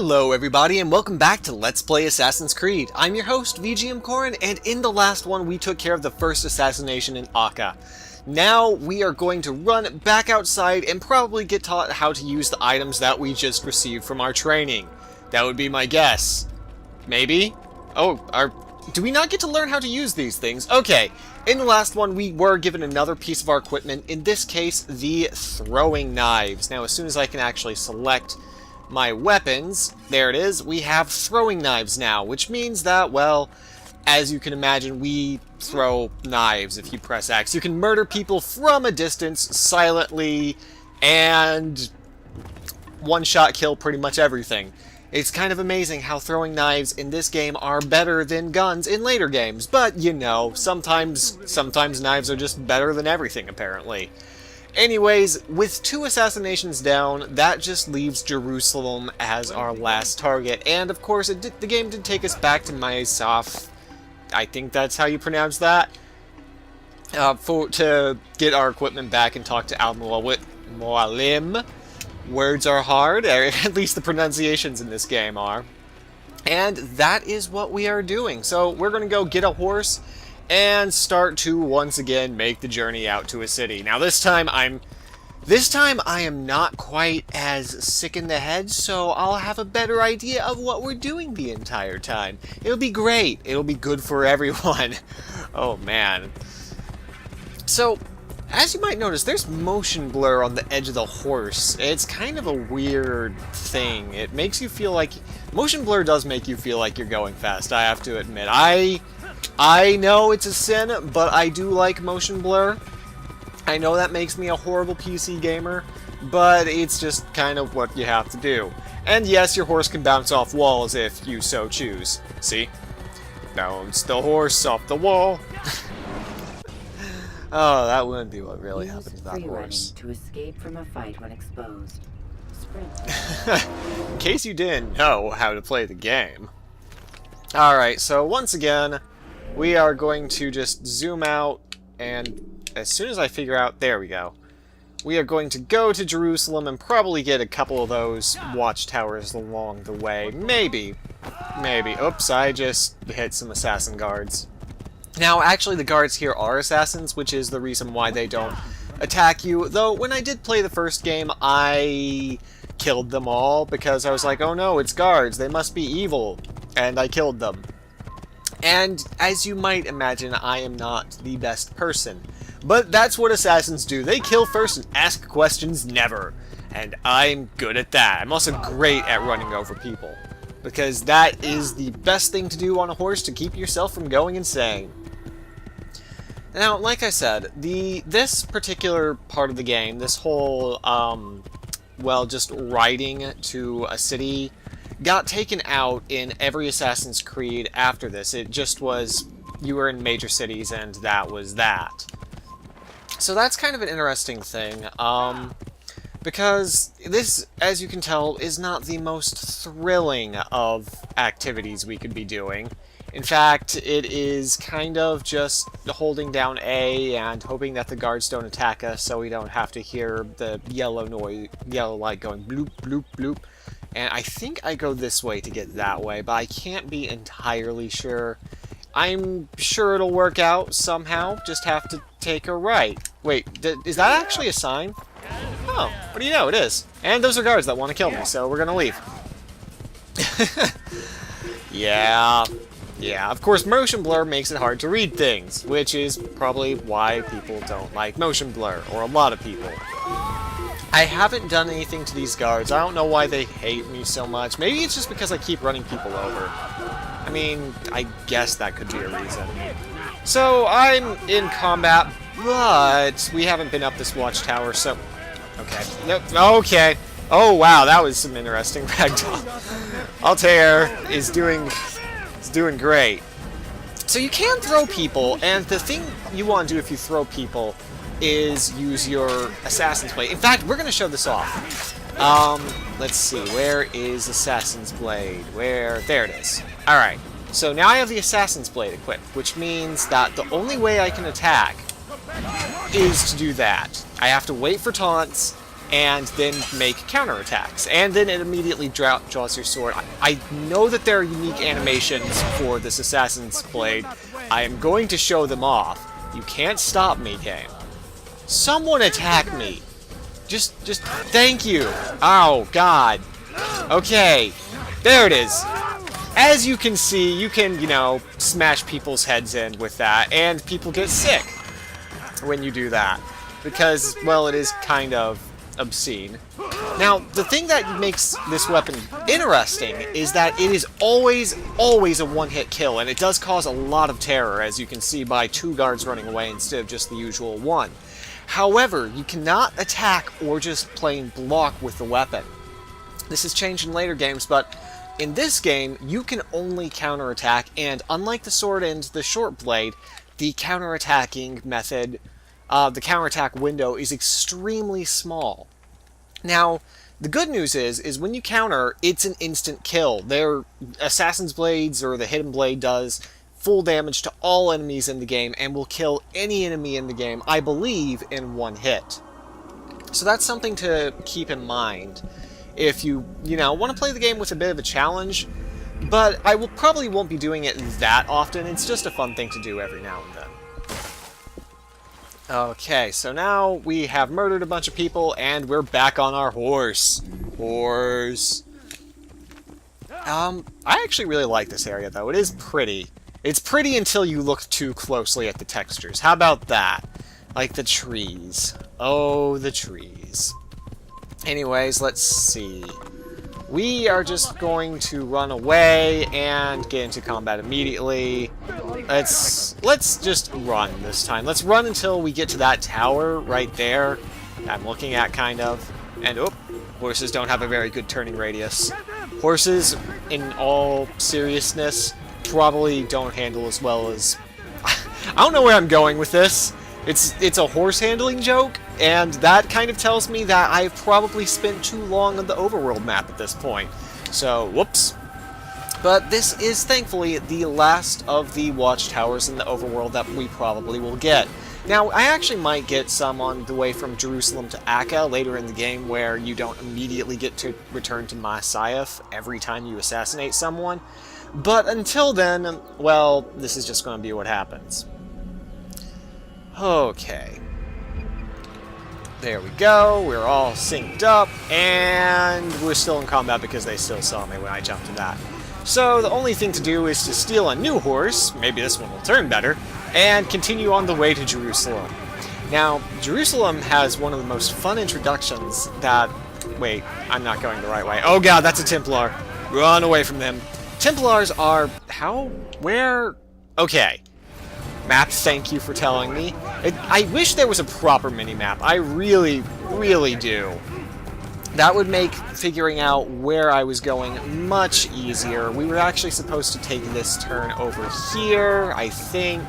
Hello everybody and welcome back to Let's Play Assassin's Creed. I'm your host, VGMKoren, and in the last one we took care of the first assassination in Akka. Now we are going to run back outside and probably get taught how to use the items that we just received from our training. That would be my guess. Maybe? Do we not get to learn how to use these things? Okay, in the last one we were given another piece of our equipment, in this case the throwing knives. Now as soon as I can actually select my weapons, there it is, we have throwing knives now, which means that, well, as you can imagine, we throw knives if you press X. You can murder people from a distance, silently, and one-shot kill pretty much everything. It's kind of amazing how throwing knives in this game are better than guns in later games, but, you know, sometimes knives are just better than everything, apparently. Anyways, with 2 assassinations down, that just leaves Jerusalem as our last target. And of course, the game did take us back to Maesaf. I think that's how you pronounce that. To get our equipment back and talk to Al-Mualim. Words are hard, or at least the pronunciations in this game are. And that is what we are doing. So we're going to go get a horse and start to once again make the journey out to a city. Now this time I am not quite as sick in the head, so I'll have a better idea of what we're doing the entire time. It'll be great. It'll be good for everyone. Oh man. So, as you might notice, there's motion blur on the edge of the horse. It's kind of a weird thing. It makes you feel like... Motion blur does make you feel like you're going fast, I have to admit. I know it's a sin, but I do like motion blur. I know that makes me a horrible PC gamer, but it's just kind of what you have to do. And yes, your horse can bounce off walls if you so choose. See? Bounce the horse off the wall. Oh, that wouldn't be what really happened to that horse. To escape from a fight when exposed. Sprint. In case you didn't know how to play the game. Alright, so once again, we are going to just zoom out, and as soon as I figure out... There we go. We are going to go to Jerusalem and probably get a couple of those watchtowers along the way. Maybe. Maybe. Oops, I just hit some assassin guards. Now, actually, the guards here are assassins, which is the reason why they don't attack you. Though, when I did play the first game, I killed them all because I was like, oh no, it's guards. They must be evil. And I killed them. And, as you might imagine, I am not the best person. But that's what assassins do. They kill first and ask questions never. And I'm good at that. I'm also great at running over people. Because that is the best thing to do on a horse to keep yourself from going insane. Now, like I said, this particular part of the game, this whole, well, just riding to a city, got taken out in every Assassin's Creed after this. It just was, you were in major cities and that was that. So that's kind of an interesting thing, because this, as you can tell, is not the most thrilling of activities we could be doing. In fact, it is kind of just holding down A and hoping that the guards don't attack us so we don't have to hear the yellow light going bloop, bloop, bloop. And I think I go this way to get that way, but I can't be entirely sure. I'm sure it'll work out somehow, just have to take a right. Wait, is that actually a sign? Oh, what do you know, it is. And those are guards that want to kill me, so we're gonna leave. Yeah, of course motion blur makes it hard to read things, which is probably why people don't like motion blur, or a lot of people. I haven't done anything to these guards. I don't know why they hate me so much. Maybe it's just because I keep running people over. I mean, I guess that could be a reason. So, I'm in combat, but we haven't been up this watchtower, so... Okay. Nope. Okay. Oh, wow, that was some interesting ragdoll. Altair is doing great. So you can throw people, and the thing you want to do if you throw people is use your Assassin's Blade. In fact, we're going to show this off. Let's see, where is Assassin's Blade? There it is. Alright, so now I have the Assassin's Blade equipped, which means that the only way I can attack is to do that. I have to wait for taunts, and then make counterattacks. And then it immediately draws your sword. I know that there are unique animations for this Assassin's Blade. I am going to show them off. You can't stop me, game. Someone attack me. Just thank you. Oh, God. Okay, there it is. As you can see, you can, you know, smash people's heads in with that, and people get sick when you do that. Because, well, it is kind of obscene. Now, the thing that makes this weapon interesting is that it is always a one-hit kill, and it does cause a lot of terror, as you can see by 2 guards running away instead of just the usual 1. However, you cannot attack or just plain block with the weapon. This has changed in later games, but in this game, you can only counterattack, and unlike the sword and the short blade, the counterattacking method, the counterattack window is extremely small. Now, the good news is when you counter, it's an instant kill. Their Assassin's Blades, or the Hidden Blade, does full damage to all enemies in the game, and will kill any enemy in the game, I believe, in 1 hit. So that's something to keep in mind if you want to play the game with a bit of a challenge, but I probably won't be doing it that often. It's just a fun thing to do every now and then. Okay, so now we have murdered a bunch of people, and we're back on our horse. I actually really like this area, though. It is pretty. It's pretty until you look too closely at the textures. How about that? Like the trees. Oh, the trees. Anyways, let's see. We are just going to run away and get into combat immediately. Let's just run this time. Let's run until we get to that tower right there I'm looking at, kind of. And, oh, horses don't have a very good turning radius. Horses, in all seriousness, probably don't handle as well as... I don't know where I'm going with this. It's a horse handling joke, and that kind of tells me that I've probably spent too long on the overworld map at this point. So, whoops. But this is, thankfully, the last of the watchtowers in the overworld that we probably will get. Now, I actually might get some on the way from Jerusalem to Akka later in the game, where you don't immediately get to return to Masyaf every time you assassinate someone. But until then, well, this is just going to be what happens. Okay. There we go, we're all synced up, and we're still in combat because they still saw me when I jumped to that. So the only thing to do is to steal a new horse, maybe this one will turn better, and continue on the way to Jerusalem. Now, Jerusalem has one of the most fun introductions that... Wait, I'm not going the right way. Oh god, that's a Templar. Run away from them. Templars are... How? Where? Okay. Map, thank you for telling me. I wish there was a proper mini-map. I really, really do. That would make figuring out where I was going much easier. We were actually supposed to take this turn over here, I think.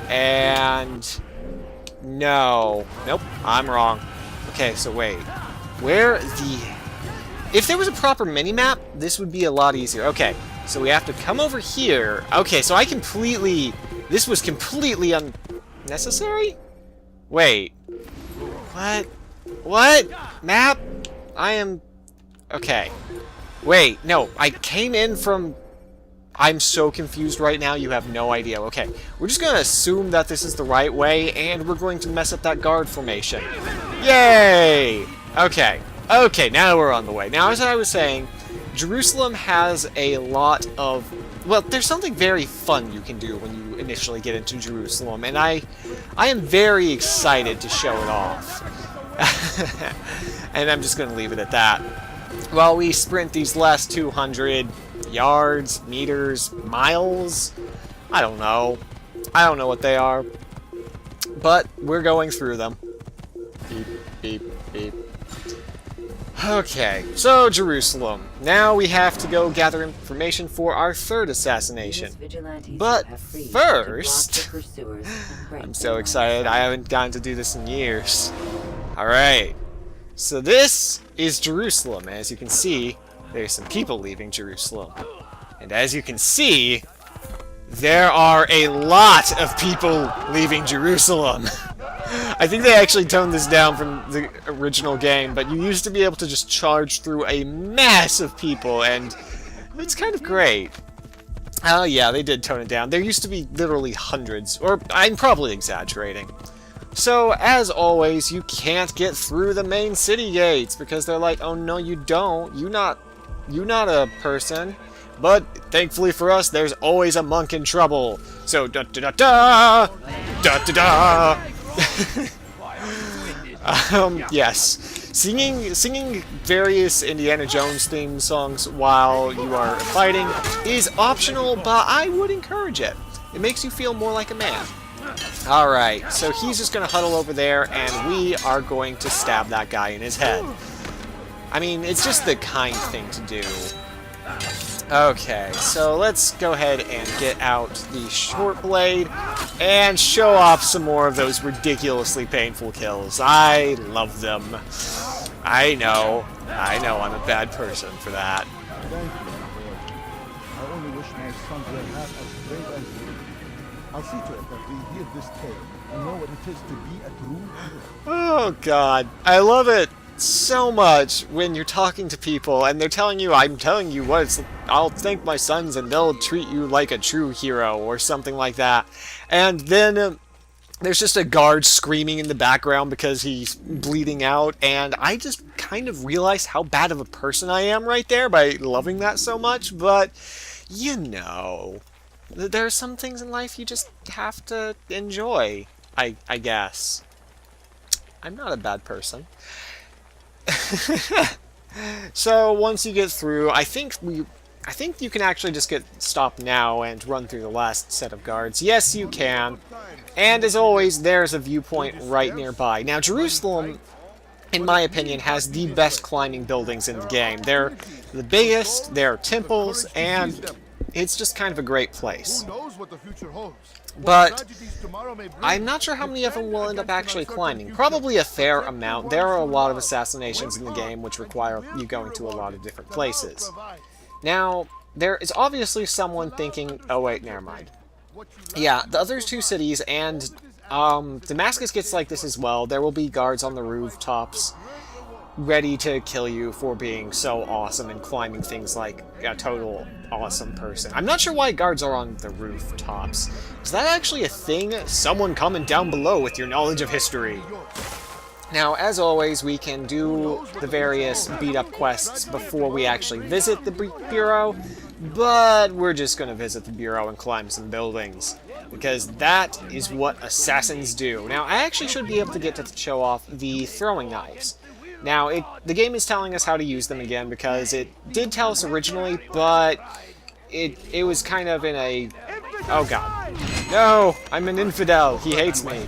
And... no. Nope, I'm wrong. Okay, so wait. Where the... If there was a proper mini-map, this would be a lot easier. Okay, so we have to come over here. Okay, so I completely... This was completely unnecessary? Wait. What? What? Map? I am... Okay. Wait, no. I came in from... I'm so confused right now, you have no idea. Okay, we're just going to assume that this is the right way, and we're going to mess up that guard formation. Yay! Okay. Okay, now we're on the way. Now, as I was saying, Jerusalem has a lot of... Well, there's something very fun you can do when you initially get into Jerusalem, and I am very excited to show it off. And I'm just going to leave it at that. While we sprint these last 200 yards, meters, miles, I don't know. I don't know what they are. But we're going through them. Beep, beep, beep. Okay, so Jerusalem. Now we have to go gather information for our third assassination. But first... I'm so excited, I haven't gotten to do this in years. Alright, so this is Jerusalem. As you can see, there's some people leaving Jerusalem. And as you can see, there are a lot of people leaving Jerusalem. I think they actually toned this down from the original game, but you used to be able to just charge through a mass of people, and it's kind of great. Oh yeah, they did tone it down. There used to be literally hundreds, or I'm probably exaggerating. So, as always, you can't get through the main city gates, because they're like, oh no you don't, you're not a person. But, thankfully for us, there's always a monk in trouble. So, da-da-da-da! Da-da-da! Yes. Singing various Indiana Jones theme songs while you are fighting is optional, but I would encourage it. It makes you feel more like a man. Alright, so he's just going to huddle over there, and we are going to stab that guy in his head. I mean, it's just the kind thing to do. Okay, so let's go ahead and get out the short blade and show off some more of those ridiculously painful kills. I love them. I know I'm a bad person for that. Thank you, my boy. I only wish my sons were half as brave as you. I'll see to it that we hear this tale and know what it is to be a true hero. Oh god, I love it so much when you're talking to people and they're telling you, I'm telling you what it's, I'll thank my sons and they'll treat you like a true hero or something like that. And then there's just a guard screaming in the background because he's bleeding out, and I just kind of realized how bad of a person I am right there by loving that so much. But you know, there are some things in life you just have to enjoy, I guess. I'm not a bad person. So once you get through, I think you can actually just get stopped now and run through the last set of guards. Yes, you can. And as always, there's a viewpoint right nearby. Now, Jerusalem, in my opinion, has the best climbing buildings in the game. They're the biggest, they're temples, and it's just kind of a great place. But I'm not sure how many of them will end up actually climbing. Probably a fair amount. There are a lot of assassinations in the game which require you going to a lot of different places. Now, there is obviously someone thinking, oh wait, never mind. Yeah, the other two cities, and Damascus gets like this as well. There will be guards on the rooftops ready to kill you for being so awesome and climbing things like a total awesome person. I'm not sure why guards are on the rooftops. Is that actually a thing? Someone comment down below with your knowledge of history. Now, as always, we can do the various beat-up quests before we actually visit the Bureau, but we're just going to visit the Bureau and climb some buildings, because that is what assassins do. Now, I actually should be able to get to show off the throwing knives. Now, the game is telling us how to use them again, because it did tell us originally, but it was kind of in a... Oh god. No! I'm an infidel! He hates me!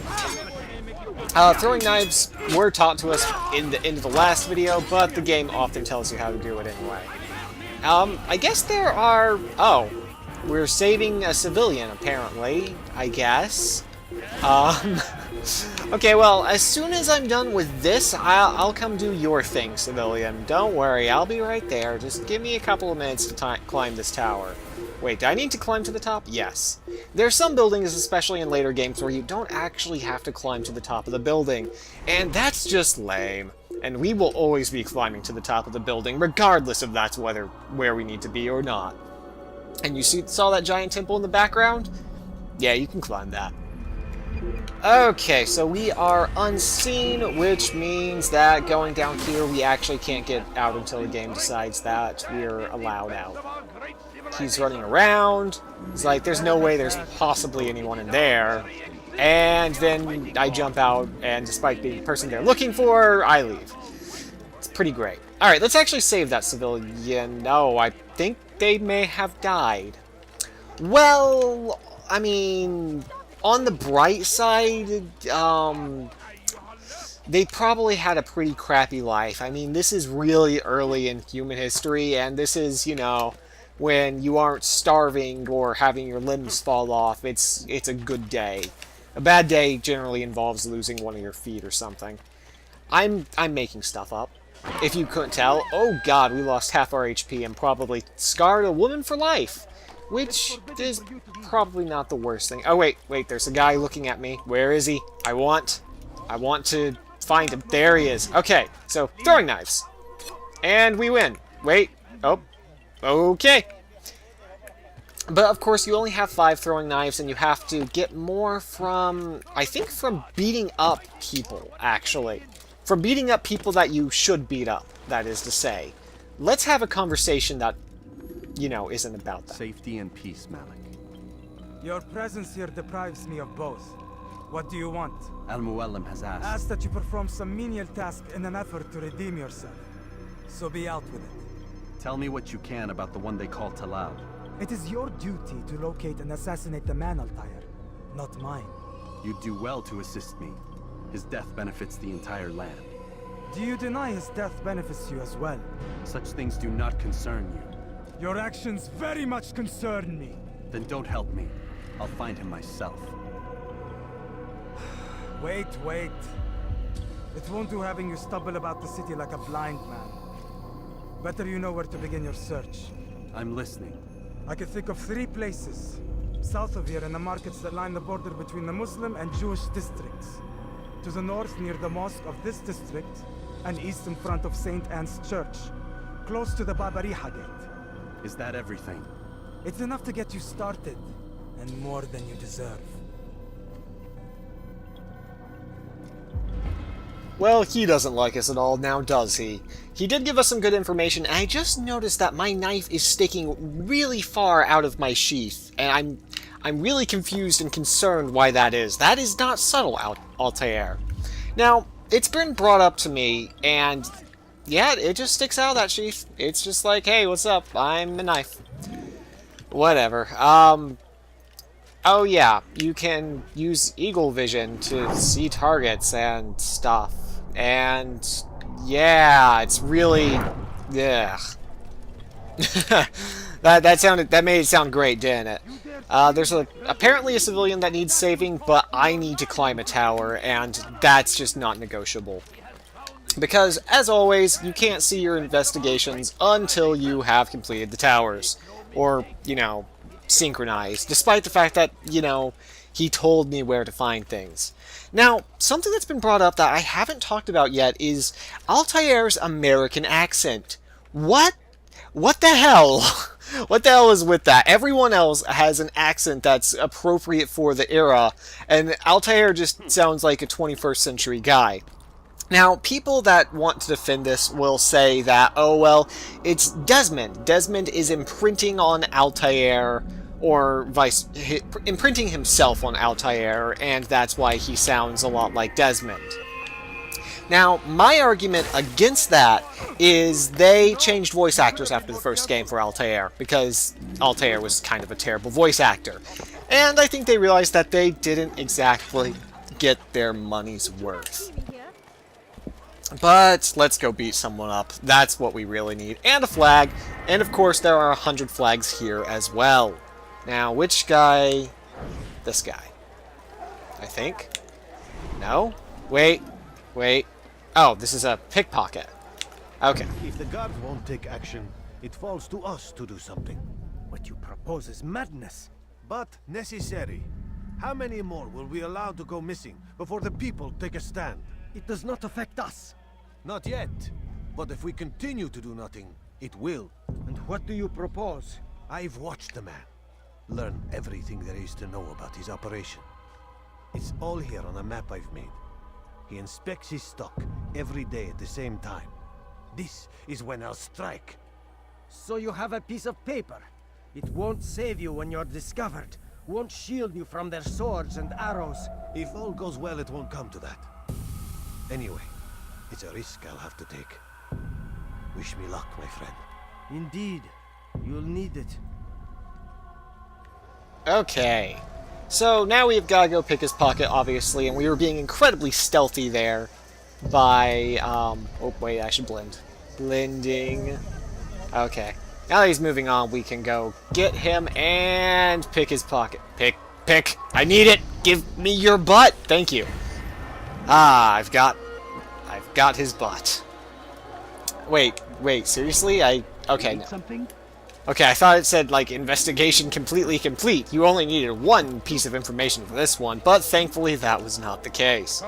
Throwing knives were taught to us in the end of the last video, but the game often tells you how to do it anyway. I guess there are... Oh, we're saving a civilian, apparently, I guess. Okay, well, as soon as I'm done with this, I'll come do your thing, civilian. Don't worry, I'll be right there. Just give me a couple of minutes to climb this tower. Wait, do I need to climb to the top? Yes. There are some buildings, especially in later games, where you don't actually have to climb to the top of the building. And that's just lame. And we will always be climbing to the top of the building, regardless of that's where we need to be or not. And you saw that giant temple in the background? Yeah, you can climb that. Okay, so we are unseen, which means that going down here, we actually can't get out until the game decides that we're allowed out. He's running around. He's like, there's no way there's possibly anyone in there. And then I jump out, and despite being the person they're looking for, I leave. It's pretty great. Alright, let's actually save that civilian. No, I think they may have died. Well, I mean... On the bright side, they probably had a pretty crappy life. I mean, this is really early in human history, and this is, you know, when you aren't starving or having your limbs fall off. It's a good day. A bad day generally involves losing one of your feet or something. I'm making stuff up. If you couldn't tell, oh god, we lost half our HP and probably scarred a woman for life. Which is probably not the worst thing. Oh, wait, there's a guy looking at me. Where is he? I want I want to find him. There he is. Okay, so throwing knives. And we win. Wait. Oh. Okay. But of course, you only have 5 throwing knives, and you have to get more from, I think, from beating up people, actually. From beating up people that you should beat up, that is to say. Let's have a conversation that, you know, isn't about that. Safety and peace, Malik. Your presence here deprives me of both. What do you want? Al-Muallim has asked. Ask that you perform some menial task in an effort to redeem yourself. So be out with it. Tell me what you can about the one they call Talal. It is your duty to locate and assassinate the man, Altair, not mine. You'd do well to assist me. His death benefits the entire land. Do you deny his death benefits you as well? Such things do not concern you. Your actions very much concern me. Then don't help me. I'll find him myself. Wait. It won't do having you stumble about the city like a blind man. Better you know where to begin your search. I'm listening. I can think of 3 places. South of here in the markets that line the border between the Muslim and Jewish districts. To the north near the mosque of this district, and east in front of St. Anne's Church, close to the Babariha Gate. Is that everything? It's enough to get you started, and more than you deserve. Well, he doesn't like us at all now, does he? He did give us some good information, and I just noticed that my knife is sticking really far out of my sheath, and I'm really confused and concerned why that is. That is not subtle, Altair. Now, it's been brought up to me, and yeah, it just sticks out of that sheath. It's just like, hey, what's up? I'm a knife. Whatever. Oh yeah, you can use eagle vision to see targets and stuff. And yeah, it's really, yeah. that made it sound great, didn't it? There's apparently a civilian that needs saving, but I need to climb a tower, and that's just not negotiable. Because, as always, you can't see your investigations until you have completed the towers. Or, you know, synchronized, despite the fact that, you know, he told me where to find things. Now, something that's been brought up that I haven't talked about yet is Altair's American accent. What the hell? What the hell is with that? Everyone else has an accent that's appropriate for the era, and Altair just sounds like a 21st century guy. Now, people that want to defend this will say that, oh well, it's Desmond. Desmond is imprinting on Altair, or imprinting himself on Altair, and that's why he sounds a lot like Desmond. Now, my argument against that is they changed voice actors after the first game for Altair, because Altair was kind of a terrible voice actor. And I think they realized that they didn't exactly get their money's worth. But let's go beat someone up. That's what we really need. And a flag. And of course, there are 100 flags here as well. Now, which guy? This guy. I think. No? Wait. Oh, this is a pickpocket. Okay. If the guards won't take action, it falls to us to do something. What you propose is madness. But necessary. How many more will we allow to go missing before the people take a stand? It does not affect us. Not yet. But if we continue to do nothing, it will. And what do you propose? I've watched the man. Learn everything there is to know about his operation. It's all here on a map I've made. He inspects his stock every day at the same time. This is when I'll strike. So you have a piece of paper. It won't save you when you're discovered. Won't shield you from their swords and arrows. If all goes well, it won't come to that. Anyway, it's a risk I'll have to take. Wish me luck, my friend. Indeed. You'll need it. Okay. So now we've got to go pick his pocket, obviously, and we were being incredibly stealthy there by, oh wait, I should blend. Blending. Okay. Now that he's moving on, we can go get him and pick his pocket. Pick. I need it. Give me your butt. Thank you. Ah, I've got his butt. Wait, seriously? Okay. No. Something? Okay, I thought it said, like, investigation completely complete. You only needed one piece of information for this one, but thankfully that was not the case.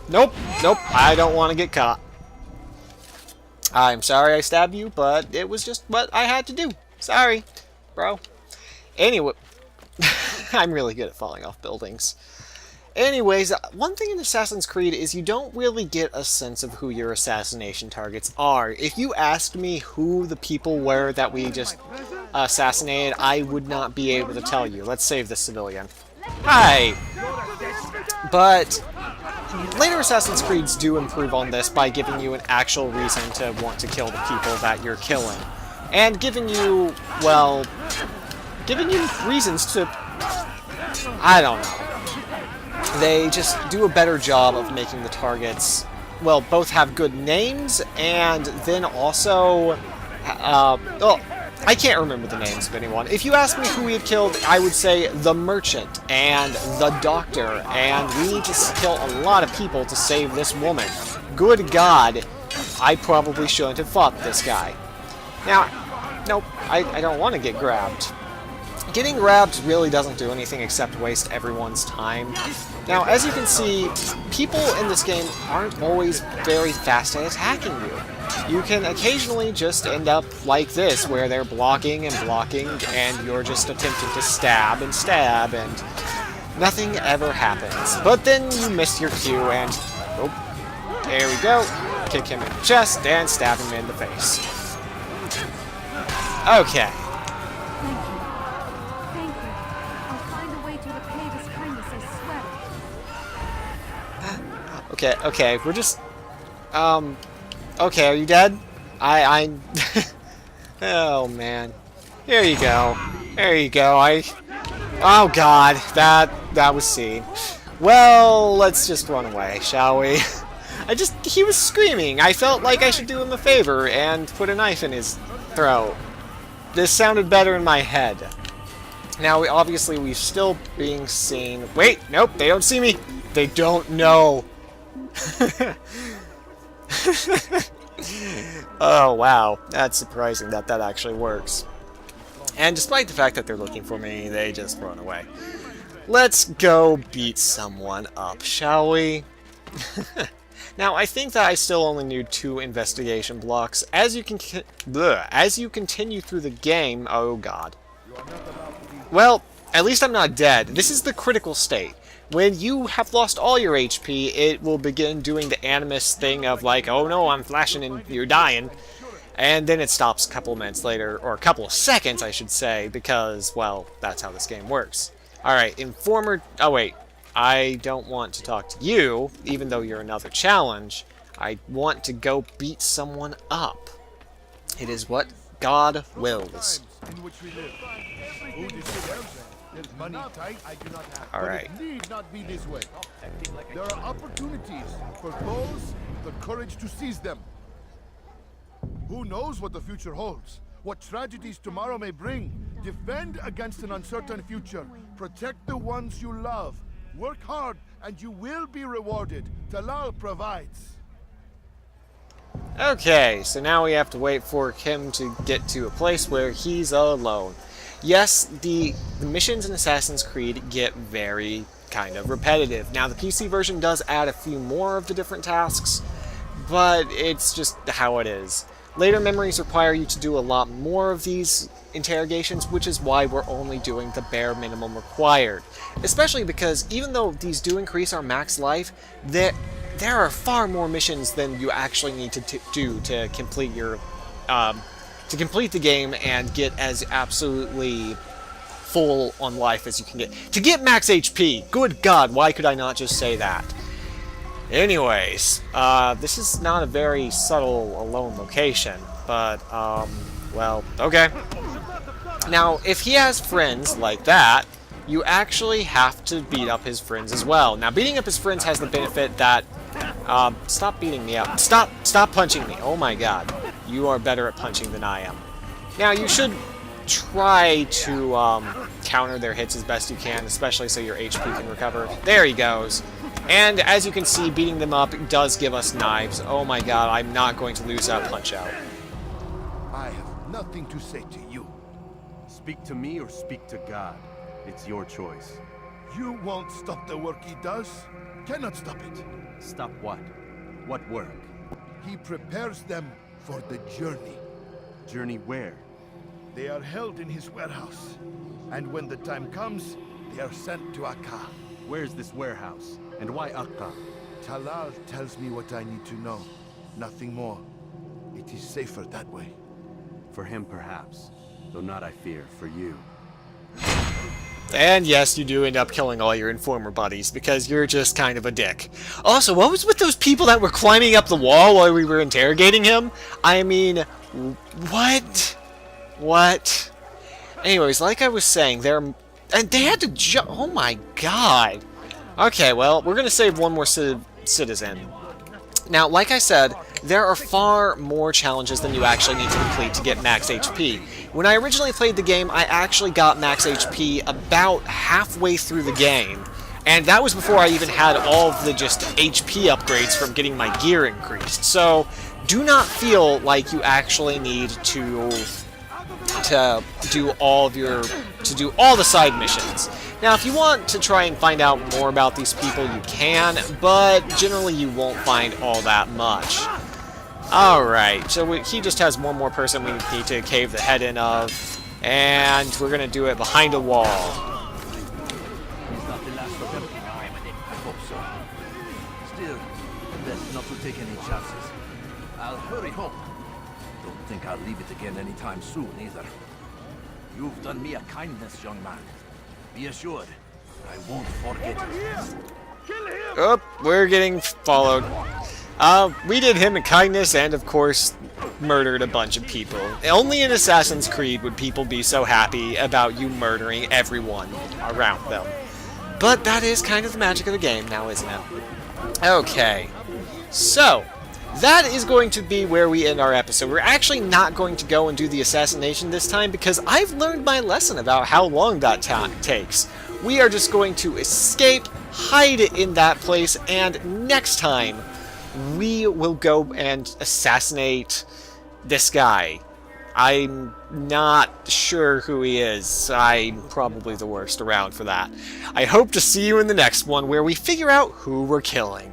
Nope, I don't want to get caught. I'm sorry I stabbed you, but it was just what I had to do. Sorry, bro. Anyway, I'm really good at falling off buildings. Anyways, one thing in Assassin's Creed is you don't really get a sense of who your assassination targets are. If you asked me who the people were that we just assassinated, I would not be able to tell you. Let's save the civilian. Hi! But later Assassin's Creeds do improve on this by giving you an actual reason to want to kill the people that you're killing. And giving you, well, giving you reasons to, I don't know. They just do a better job of making the targets, well, both have good names and then also, I can't remember the names of anyone. If you ask me who we had killed, I would say the merchant and the doctor, and we need to kill a lot of people to save this woman. Good God, I probably shouldn't have fought this guy. Now, nope, I don't want to get grabbed. Getting grabbed really doesn't do anything except waste everyone's time. Now, as you can see, people in this game aren't always very fast at attacking you. You can occasionally just end up like this, where they're blocking and blocking, and you're just attempting to stab, and nothing ever happens. But then you miss your cue, and, oh, there we go. Kick him in the chest, and stab him in the face. Okay. Okay, we're just, okay, are you dead? Oh, man. There you go. Oh, God, that was seen. Well, let's just run away, shall we? He was screaming. I felt like I should do him a favor and put a knife in his throat. This sounded better in my head. Now, obviously, we're still being seen. Wait, nope, they don't see me. They don't know. Oh, wow. That's surprising that actually works. And despite the fact that they're looking for me, they just run away. Let's go beat someone up, shall we? Now, I think that I still only need 2 investigation blocks. As you continue through the game... Oh, God. Well, at least I'm not dead. This is the critical state. When you have lost all your HP, it will begin doing the animus thing of like, oh no, I'm flashing and you're dying. And then it stops a couple minutes later, or a couple of seconds, I should say, because, well, that's how this game works. Alright, Informer... Oh, wait. I don't want to talk to you, even though you're another challenge. I want to go beat someone up. It is what God wills. Alright. It need not be this way. There are opportunities for those with the courage to seize them. Who knows what the future holds? What tragedies tomorrow may bring? Defend against an uncertain future. Protect the ones you love. Work hard and you will be rewarded. Talal provides. Okay, so now we have to wait for him to get to a place where he's alone. Yes, the missions in Assassin's Creed get very kind of repetitive. Now, the PC version does add a few more of the different tasks, but it's just how it is. Later memories require you to do a lot more of these interrogations, which is why we're only doing the bare minimum required. Especially because even though these do increase our max life, there are far more missions than you actually need to do to complete your to complete the game and get as absolutely full on life as you can get. To get max HP! Good God, why could I not just say that? Anyways, this is not a very subtle, alone location, but, well, okay. Now, if he has friends like that, you actually have to beat up his friends as well. Now, beating up his friends has the benefit that, stop beating me up. Stop punching me. Oh my God. You are better at punching than I am. Now, you should try to, counter their hits as best you can, especially so your HP can recover. There he goes. And as you can see, beating them up does give us knives. Oh my God, I'm not going to lose that punch out. I have nothing to say to you. Speak to me or speak to God. It's your choice. You won't stop the work he does. Cannot stop it. Stop what? What work? He prepares them for the journey. Journey where? They are held in his warehouse. And when the time comes, they are sent to Akka. Where's this warehouse? And why Akka? Talal tells me what I need to know. Nothing more. It is safer that way. For him, perhaps. Though not, I fear, for you. And yes, you do end up killing all your informer buddies, because you're just kind of a dick. Also, what was with those people that were climbing up the wall while we were interrogating him? I mean, what? What? Anyways, like I was saying, and they had to jump. Oh my god. Okay, well, we're gonna save one more citizen. Now, like I said, there are far more challenges than you actually need to complete to get max HP. When I originally played the game, I actually got max HP about halfway through the game, and that was before I even had all of the just HP upgrades from getting my gear increased. So, do not feel like you actually need to do all the side missions. Now, if you want to try and find out more about these people, you can, but generally you won't find all that much. Alright, so he just has one more person we need to cave the head in of, and we're going to do it behind a wall. He's not the last of them. I hope so. Still, best not to take any chances. I'll hurry home. Don't think I'll leave it again anytime soon, either. You've done me a kindness, young man. Be assured, I won't forget it. Oh, we're getting followed. We did him a kindness and, of course, murdered a bunch of people. Only in Assassin's Creed would people be so happy about you murdering everyone around them. But that is kind of the magic of the game now, isn't it? Okay. So, that is going to be where we end our episode. We're actually not going to go and do the assassination this time because I've learned my lesson about how long that takes. We are just going to escape, hide in that place, and next time we will go and assassinate this guy. I'm not sure who he is. I'm probably the worst around for that. I hope to see you in the next one where we figure out who we're killing.